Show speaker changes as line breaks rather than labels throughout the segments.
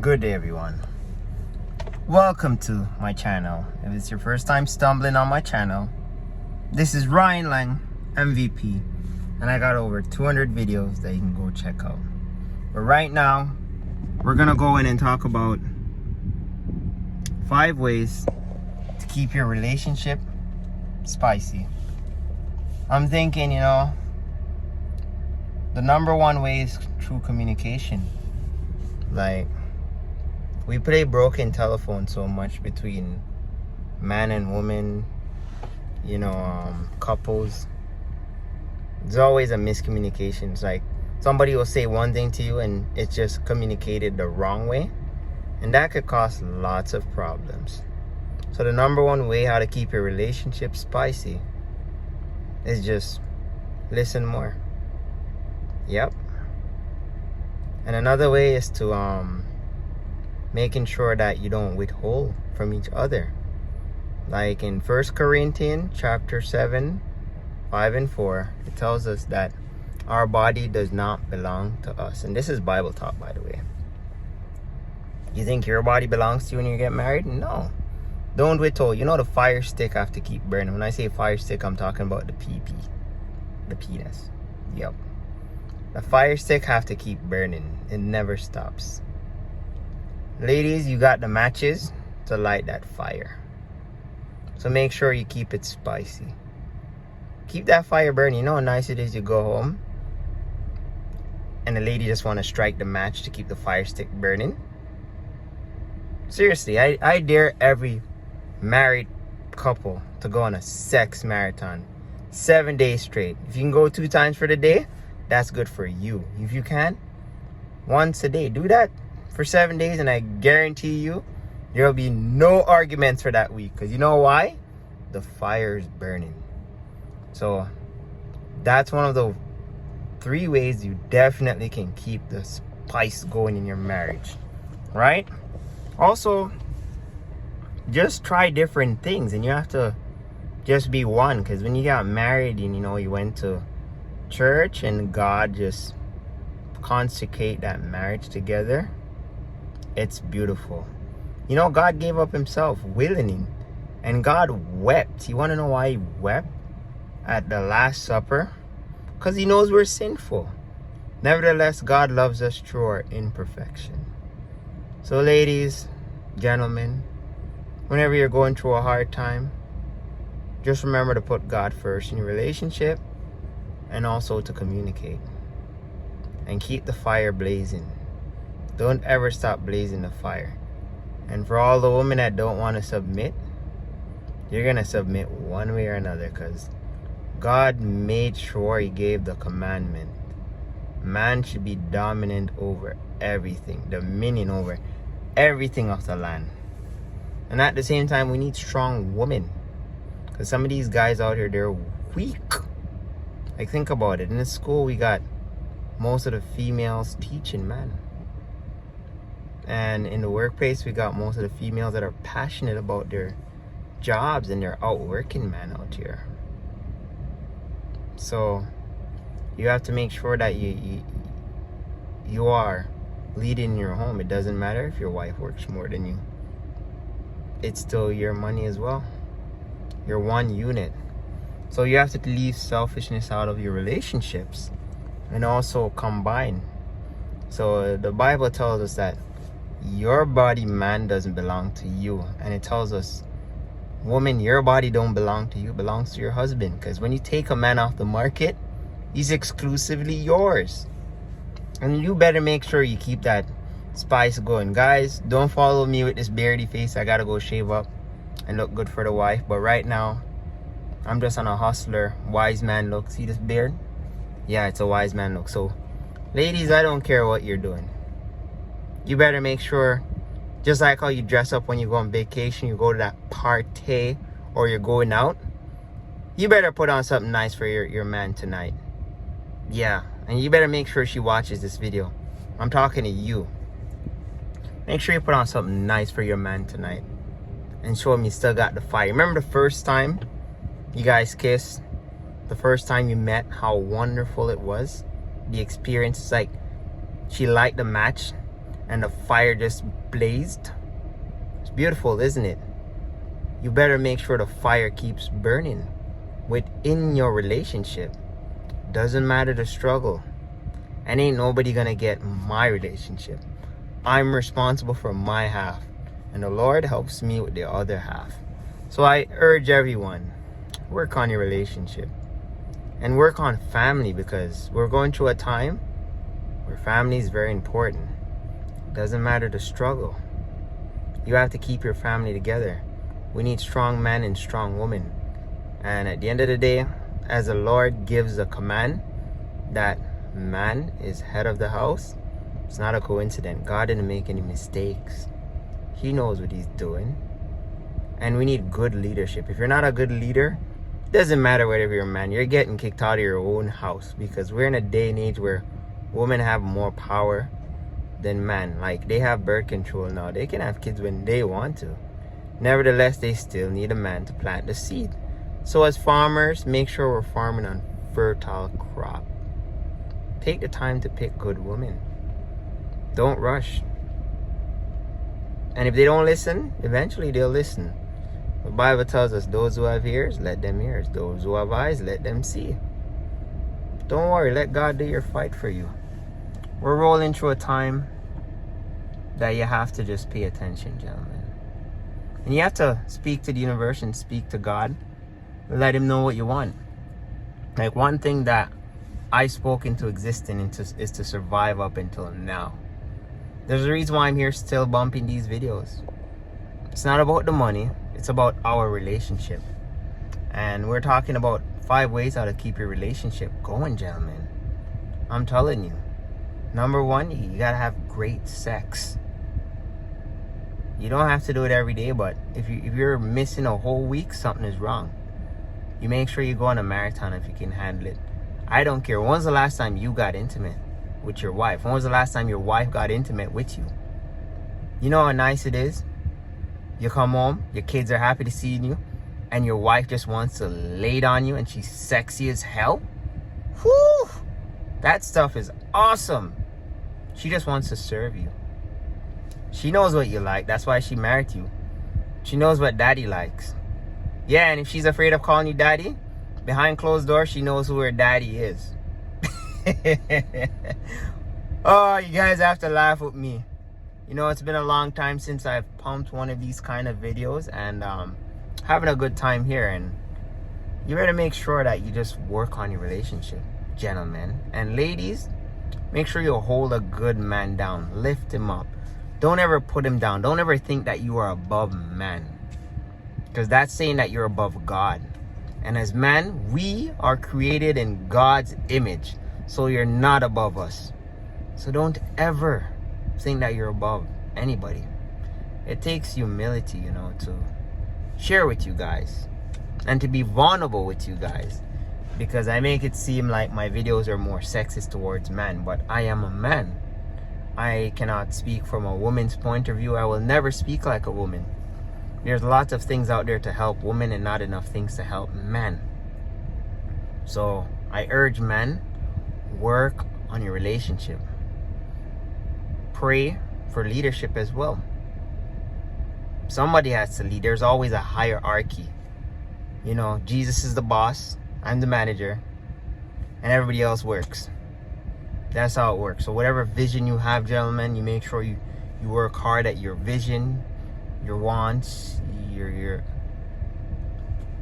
Good day, everyone. Welcome to my channel. If it's your first time stumbling on my channel, this is Ryan Lang, MVP, and I got over 200 videos that you can go check out. But right now, we're gonna go in and talk about 5 ways to keep your relationship spicy. I'm thinking, the number one way is through communication. Like, we play broken telephone so much between man and woman, couples. There's always a miscommunication. It's like somebody will say one thing to you and it's just communicated the wrong way. And that could cause lots of problems. So the number one way how to keep your relationship spicy is just listen more. Yep. And another way is to making sure that you don't withhold from each other. Like in 1 Corinthians chapter 7, 5 and 4, it tells us that our body does not belong to us. And this is Bible talk, by the way. You think your body belongs to you when you get married? No. Don't withhold. The fire stick have to keep burning. When I say fire stick, I'm talking about the PP. The penis. Yep. The fire stick have to keep burning. It never stops. Ladies, you got the matches to light that fire. So make sure you keep it spicy. Keep that fire burning. You know how nice it is you go home and the lady just want to strike the match to keep the fire stick burning? Seriously, I dare every married couple to go on a sex marathon 7 days straight. If you can go 2 times for the day, that's good for you. If you can, once a day, do that for 7 days, and I guarantee you there'll be no arguments for that week. Because you know why? The fire is burning. So that's one of the 3 ways you definitely can keep the spice going in your marriage, right? Also, just try different things, and you have to just be one. Because when you got married and you went to church and God just consecrate that marriage together, it's beautiful. God gave up himself willingly, and God wept. You want to know why he wept at the Last Supper? Because he knows we're sinful. Nevertheless, God loves us through our imperfection. So ladies, gentlemen, whenever you're going through a hard time, just remember to put God first in your relationship, and also to communicate and keep the fire blazing. Don't ever stop blazing the fire. And for all the women that don't want to submit, you're going to submit one way or another, because God made sure he gave the commandment. Man should be dominant over everything, dominion over everything of the land. And at the same time, we need strong women, because some of these guys out here, they're weak. Like, think about it. In the school, we got most of the females teaching, man. And in the workplace, we got most of the females that are passionate about their jobs, and they're out working, man, out here. So you have to make sure that you are leading your home. It doesn't matter if your wife works more than you. It's still your money as well. You're one unit. So you have to leave selfishness out of your relationships and also combine. So the Bible tells us that your body, man, doesn't belong to you. And it tells us, woman, your body don't belong to you, it belongs to your husband. Because when you take a man off the market, he's exclusively yours. And you better make sure you keep that spice going. Guys, don't follow me with this beardy face. I gotta go shave up and look good for the wife. But right now, I'm just on a hustler, wise man look. See this beard? Yeah, it's a wise man look. So, ladies, I don't care what you're doing. You better make sure, just like how you dress up when you go on vacation, you go to that party, or you're going out, you better put on something nice for your man tonight. Yeah, and you better make sure she watches this video. I'm talking to you. Make sure you put on something nice for your man tonight, and show him you still got the fire. Remember the first time you guys kissed? The first time you met, how wonderful it was? The experience is like, she liked the match, and the fire just blazed. It's beautiful, isn't it? You better make sure the fire keeps burning within your relationship. Doesn't matter the struggle. And ain't nobody gonna get my relationship. I'm responsible for my half, and the Lord helps me with the other half. So I urge everyone, work on your relationship and work on family, because we're going through a time where family is very important. Doesn't matter the struggle. You have to keep your family together. We need strong men and strong women. And at the end of the day, as the Lord gives a command that man is head of the house, it's not a coincidence. God didn't make any mistakes. He knows what he's doing. And we need good leadership. If you're not a good leader, it doesn't matter whether you're a man, you're getting kicked out of your own house, because we're in a day and age where women have more power than men. Like, they have birth control now. They can have kids when they want to. Nevertheless, they still need a man to plant the seed. So as farmers, make sure we're farming on fertile crop. Take the time to pick good women. Don't rush. And if they don't listen, eventually they'll listen. The Bible tells us, those who have ears, let them hear. Those who have eyes, let them see. Don't worry, let God do your fight for you. We're rolling through a time that you have to just pay attention, gentlemen. And you have to speak to the universe and speak to God. Let him know what you want. Like, one thing that I spoke into existence is to survive up until now. There's a reason why I'm here still bumping these videos. It's not about the money. It's about our relationship. And we're talking about 5 ways how to keep your relationship going, gentlemen. I'm telling you. Number 1, you gotta have great sex. You don't have to do it every day, but if you're missing a whole week, something is wrong. You make sure you go on a marathon if you can handle it. I don't care. When was the last time you got intimate with your wife? When was the last time your wife got intimate with you? You know how nice it is? You come home, your kids are happy to see you, and your wife just wants to lay it on you, and she's sexy as hell. Whew! That stuff is awesome. She just wants to serve you. She knows what you like. That's why she married you. She knows what daddy likes. Yeah, and if she's afraid of calling you daddy, behind closed doors, she knows who her daddy is. Oh, you guys have to laugh with me. You know, it's been a long time since I've pumped one of these kind of videos, and having a good time here. And you better make sure that you just work on your relationship, gentlemen. And ladies, make sure you hold a good man down. Lift him up. Don't ever put him down. Don't ever think that you are above man, because that's saying that you're above God. And as man, we are created in God's image, so you're not above us. So don't ever think that you're above anybody. It takes humility, you know, to share with you guys and to be vulnerable with you guys, because I make it seem like my videos are more sexist towards men, but I am a man. I cannot speak from a woman's point of view. I will never speak like a woman. There's lots of things out there to help women and not enough things to help men. So I urge men, work on your relationship. Pray for leadership as well. Somebody has to lead. There's always a hierarchy. You know, Jesus is the boss, I'm the manager, and everybody else works. That's how it works. So whatever vision you have, gentlemen, you make sure you work hard at your vision, your wants, your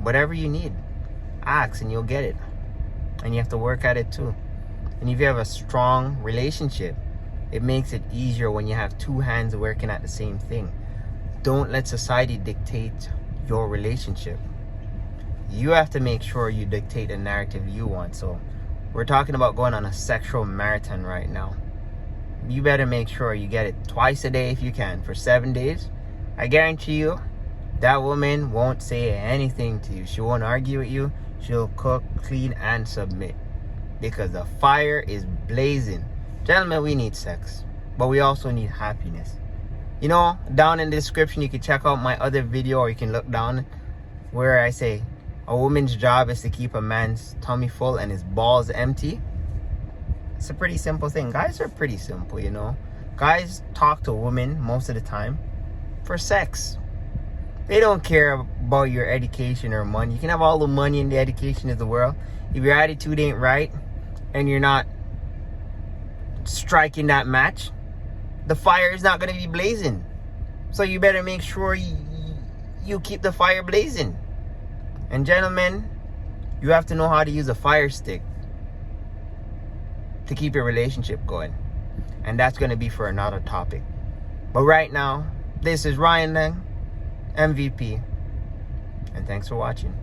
whatever you need. Ask and you'll get it. And you have to work at it too. And if you have a strong relationship, it makes it easier when you have 2 hands working at the same thing. Don't let society dictate your relationship. You have to make sure you dictate the narrative you want. So we're talking about going on a sexual marathon right now. You better make sure you get it twice a day if you can for 7 days. I guarantee you that woman won't say anything to you. She won't argue with you. She'll cook, clean, and submit, because the fire is blazing. Gentlemen, we need sex, but we also need happiness. You know, down in the description you can check out my other video, or you can look down where I say a woman's job is to keep a man's tummy full and his balls empty. It's a pretty simple thing. Guys are pretty simple, you know. Guys talk to women most of the time for sex. They don't care about your education or money. You can have all the money and the education of the world. If your attitude ain't right and you're not striking that match, the fire is not going to be blazing. So you better make sure you keep the fire blazing. And gentlemen, you have to know how to use a fire stick to keep your relationship going. And that's going to be for another topic. But right now, this is Ryan Lang, MVP. And thanks for watching.